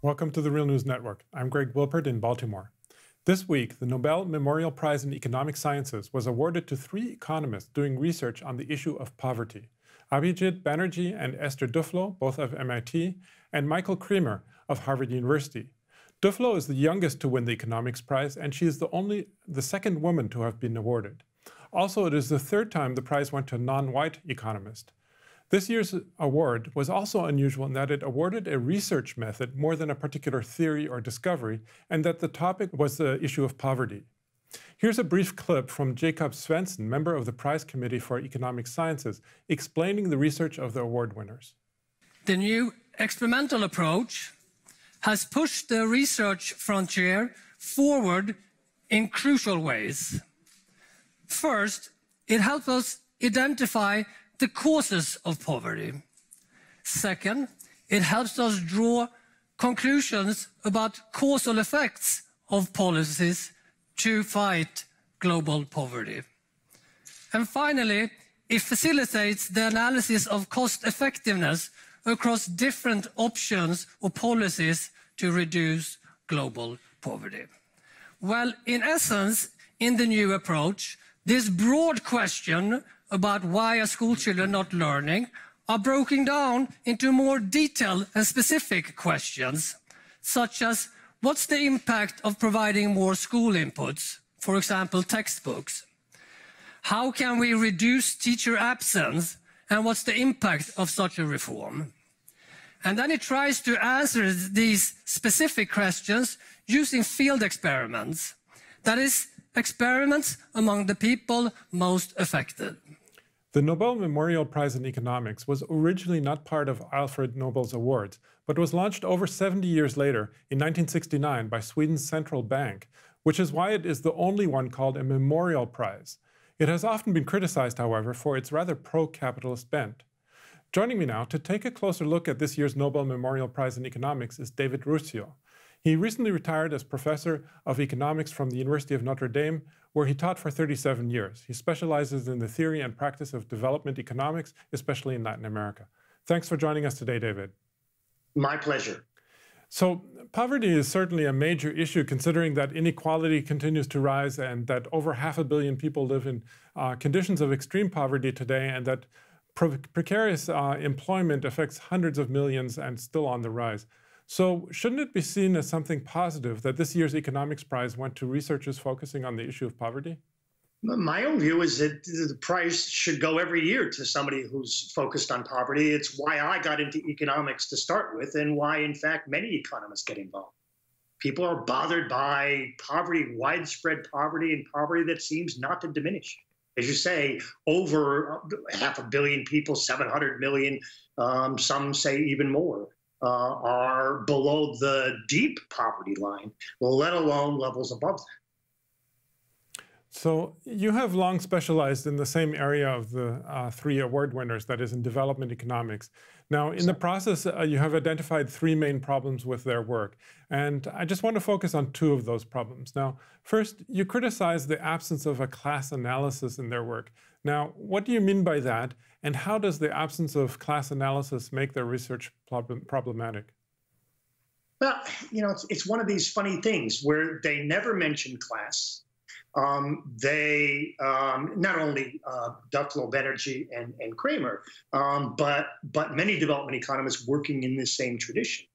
Welcome to the Real News Network. I'm Greg Wilpert in Baltimore. This week, the Nobel Memorial Prize in Economic Sciences was awarded to three economists doing research on the issue of poverty: Abhijit Banerjee and Esther Duflo, both of MIT, and Michael Kremer of Harvard University. Duflo is the youngest to win the economics prize, and she is the second woman to have been awarded. Also, it is the third time the prize went to a non-white economist. This year's award was also unusual in that it awarded a research method more than a particular theory or discovery, and that the topic was the issue of poverty. Here's a brief clip from Jacob Svensson, member of the Prize Committee for Economic Sciences, explaining the research of the award winners. The new experimental approach has pushed the research frontier forward in crucial ways. First, it helps us identify the causes of poverty. Second, it helps us draw conclusions about causal effects of policies to fight global poverty. And finally, it facilitates the analysis of cost effectiveness across different options or policies to reduce global poverty. Well, in essence, in the new approach, this broad question about why are school children not learning are broken down into more detailed and specific questions, such as what's the impact of providing more school inputs, for example, textbooks? How can we reduce teacher absence, and what's the impact of such a reform? And then it tries to answer these specific questions using field experiments, that is, experiments among the people most affected. The Nobel Memorial Prize in Economics was originally not part of Alfred Nobel's awards, but was launched over 70 years later in 1969 by Sweden's central bank, which is why it is the only one called a memorial prize. It has often been criticized, however, for its rather pro-capitalist bent. Joining me now to take a closer look at this year's Nobel Memorial Prize in Economics is David Ruccio. He recently retired as professor of economics from the University of Notre Dame, where he taught for 37 years. He specializes in the theory and practice of development economics, especially in Latin America. Thanks for joining us today, David. My pleasure. So, poverty is certainly a major issue, considering that inequality continues to rise and that over 500 million people live in conditions of extreme poverty today, and that precarious employment affects hundreds of millions and still on the rise. So shouldn't it be seen as something positive that this year's economics prize went to researchers focusing on the issue of poverty? My own view is that the prize should go every year to somebody who's focused on poverty. It's why I got into economics to start with, and why, in fact, many economists get involved. People are bothered by poverty, widespread poverty, and poverty that seems not to diminish. As you say, over 500 million people, 700 million, some say even more, are below the deep poverty line, let alone levels above that. So you have long specialized in the same area of the three award winners, that is in development economics. Now, in the process, you have identified three main problems with their work. And I just want to focus on two of those problems. Now, first, you criticize the absence of a class analysis in their work. Now, what do you mean by that? And how does the absence of class analysis make their research problematic? Well, it's one of these funny things where they never mention class. They not only Duflo, Banerjee, and Kremer, but many development economists working in this same tradition.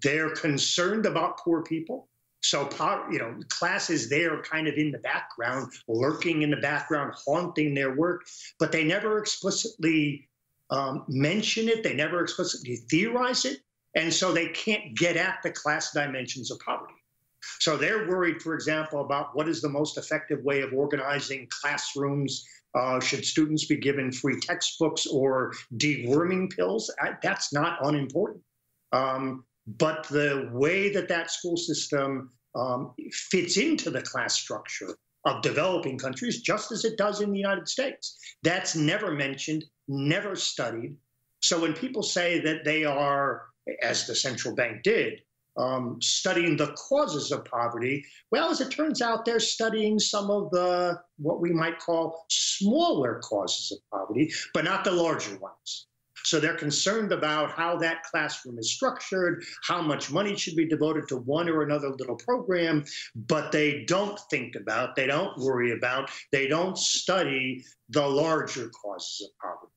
They're concerned about poor people. So, class is there kind of in the background, lurking in the background, haunting their work, but they never explicitly mention it. They never explicitly theorize it. And so they can't get at the class dimensions of poverty. So they're worried, for example, about what is the most effective way of organizing classrooms. Should students be given free textbooks or deworming pills? That's not unimportant. But the way that school system fits into the class structure of developing countries, just as it does in the United States, that's never mentioned, never studied. So when people say that they are, as the central bank did, studying the causes of poverty, well, as it turns out, they're studying some of the, what we might call smaller causes of poverty, but not the larger ones. So they're concerned about how that classroom is structured, how much money should be devoted to one or another little program, but they don't think about, they don't worry about, they don't study the larger causes of poverty.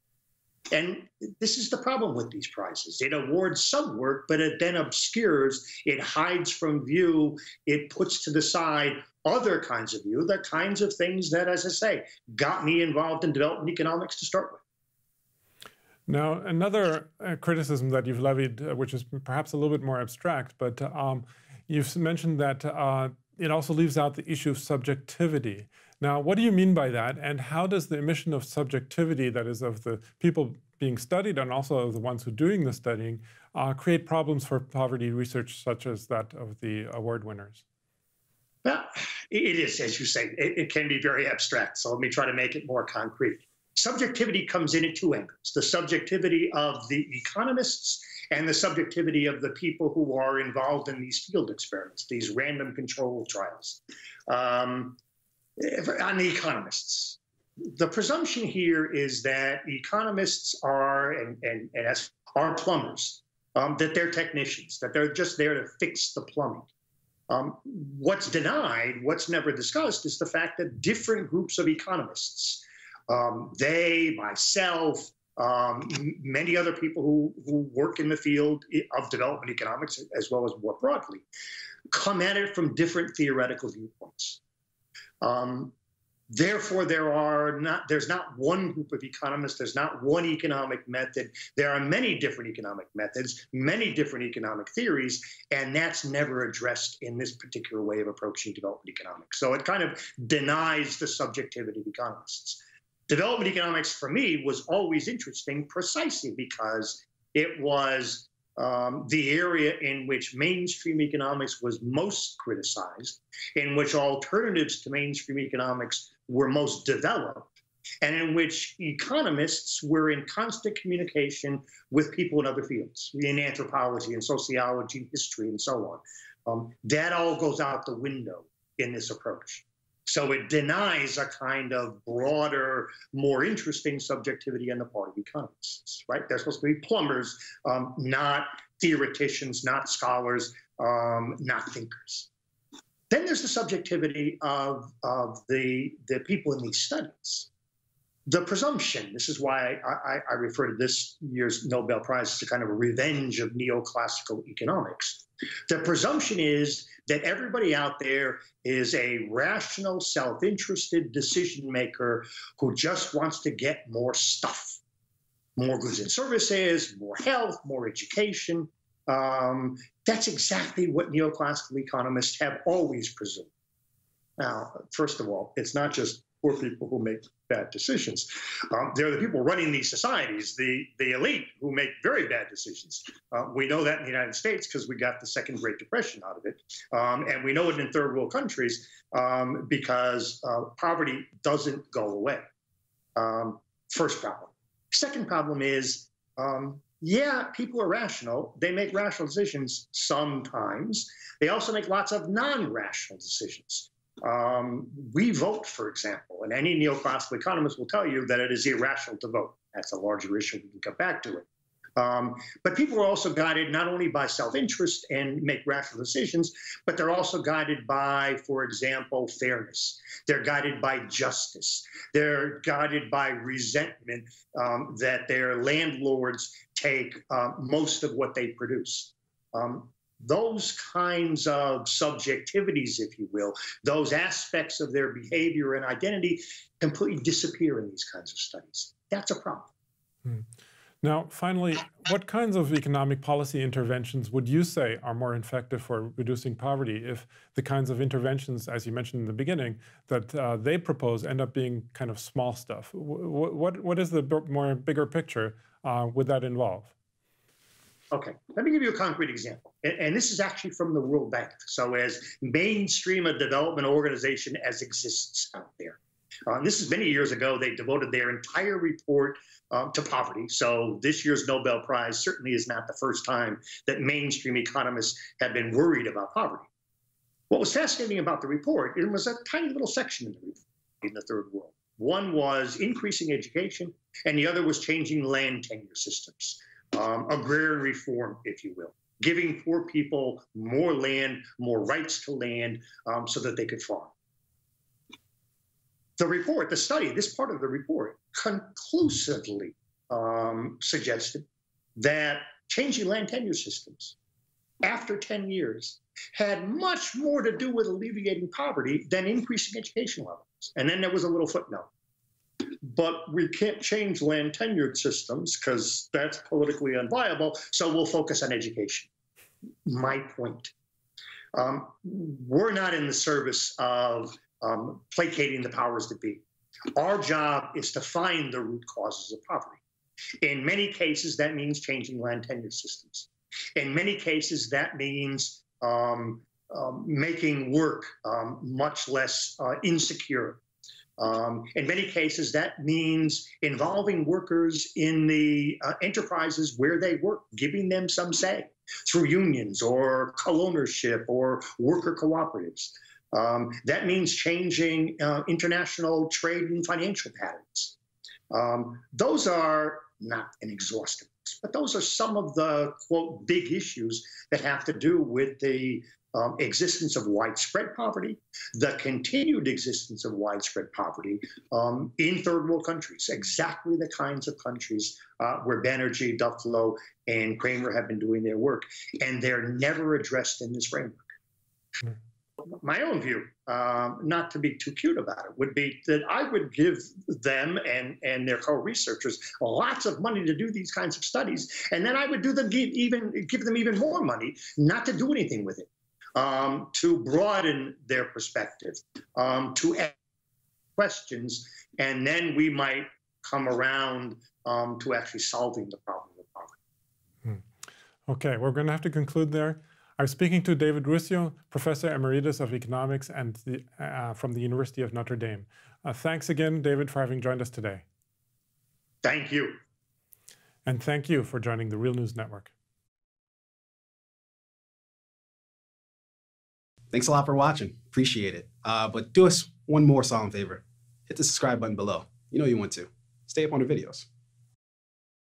And this is the problem with these prizes. It awards some work, but it then obscures, it hides from view, it puts to the side other kinds of view, the kinds of things that, as I say, got me involved in development economics to start with. Now, another criticism that you've levied, which is perhaps a little bit more abstract, but you've mentioned that it also leaves out the issue of subjectivity. Now, what do you mean by that? And how does the omission of subjectivity, that is, of the people being studied and also of the ones who are doing the studying, create problems for poverty research such as that of the award winners? Well, it is, as you say, it can be very abstract. So let me try to make it more concrete. Subjectivity comes in at two angles: the subjectivity of the economists and the subjectivity of the people who are involved in these field experiments, these random control trials. On the economists, the presumption here is that economists are are plumbers, that they're technicians, that they're just there to fix the plumbing. What's denied, what's never discussed, is the fact that different groups of economists, they, myself, many other people who work in the field of development economics, as well as more broadly, come at it from different theoretical viewpoints. Therefore, there's not one group of economists, there's not one economic method. There are many different economic methods, many different economic theories, and that's never addressed in this particular way of approaching development economics. So it kind of denies the subjectivity of economists. Development economics, for me, was always interesting precisely because it was the area in which mainstream economics was most criticized, in which alternatives to mainstream economics were most developed, and in which economists were in constant communication with people in other fields, in anthropology and sociology and history and so on. That all goes out the window in this approach. So it denies a kind of broader, more interesting subjectivity on the part of economists, right? They're supposed to be plumbers, not theoreticians, not scholars, not thinkers. Then there's the subjectivity of the people in these studies. The presumption, this is why I refer to this year's Nobel Prize as a kind of a revenge of neoclassical economics. The presumption is that everybody out there is a rational, self-interested decision maker who just wants to get more stuff, more goods and services, more health, more education. That's exactly what neoclassical economists have always presumed. Now, first of all, it's not just poor people who make bad decisions. They're the people running these societies, the elite, who make very bad decisions. We know that in the United States because we got the Second Great Depression out of it. And we know it in third world countries because poverty doesn't go away. First problem. Second problem is, yeah, people are rational. They make rational decisions sometimes. They also make lots of non-rational decisions. We vote, for example, and any neoclassical economist will tell you that it is irrational to vote. That's a larger issue. We can come back to it. But people are also guided not only by self-interest and make rational decisions, but they're also guided by, for example, fairness. They're guided by justice. They're guided by resentment that their landlords take most of what they produce. Those kinds of subjectivities, if you will, those aspects of their behavior and identity completely disappear in these kinds of studies. That's a problem. Now, finally, what kinds of economic policy interventions would you say are more effective for reducing poverty if the kinds of interventions, as you mentioned in the beginning, that they propose end up being kind of small stuff? What is the bigger picture would that involve? Okay, let me give you a concrete example. And this is actually from the World Bank. So as mainstream a development organization as exists out there. This is many years ago. They devoted their entire report to poverty. So this year's Nobel Prize certainly is not the first time that mainstream economists have been worried about poverty. What was fascinating about the report, it was a tiny little section in the report in the third world. One was increasing education, and the other was changing land tenure systems, agrarian reform, if you will, giving poor people more land, more rights to land, so that they could farm. The report, the study, this part of the report conclusively suggested that changing land tenure systems after 10 years had much more to do with alleviating poverty than increasing education levels. And then there was a little footnote. But we can't change land tenure systems because that's politically unviable, so we'll focus on education. My point. We're not in the service of placating the powers that be. Our job is to find the root causes of poverty. In many cases, that means changing land tenure systems. In many cases, that means making work much less insecure. In many cases, that means involving workers in the enterprises where they work, giving them some say through unions or co-ownership or worker cooperatives. That means changing international trade and financial patterns. Those are not an exhaustive list, but those are some of the, quote, big issues that have to do with the existence of widespread poverty, the continued existence of widespread poverty in third world countries, exactly the kinds of countries where Banerjee, Duclos, and Kramer have been doing their work, and they're never addressed in this framework. Mm. My own view, not to be too cute about it, would be that I would give them and their co-researchers lots of money to do these kinds of studies, and then I would give them even more money not to do anything with it, to broaden their perspective, to ask questions, and then we might come around to actually solving the problem of poverty. Okay, we're going to have to conclude there. I'm speaking to David Ruccio, Professor Emeritus of Economics and from the University of Notre Dame. Thanks again, David, for having joined us today. Thank you. And thank you for joining the Real News Network. Thanks a lot for watching. Appreciate it. But do us one more solemn favor. Hit the subscribe button below. You know you want to. Stay up on the videos.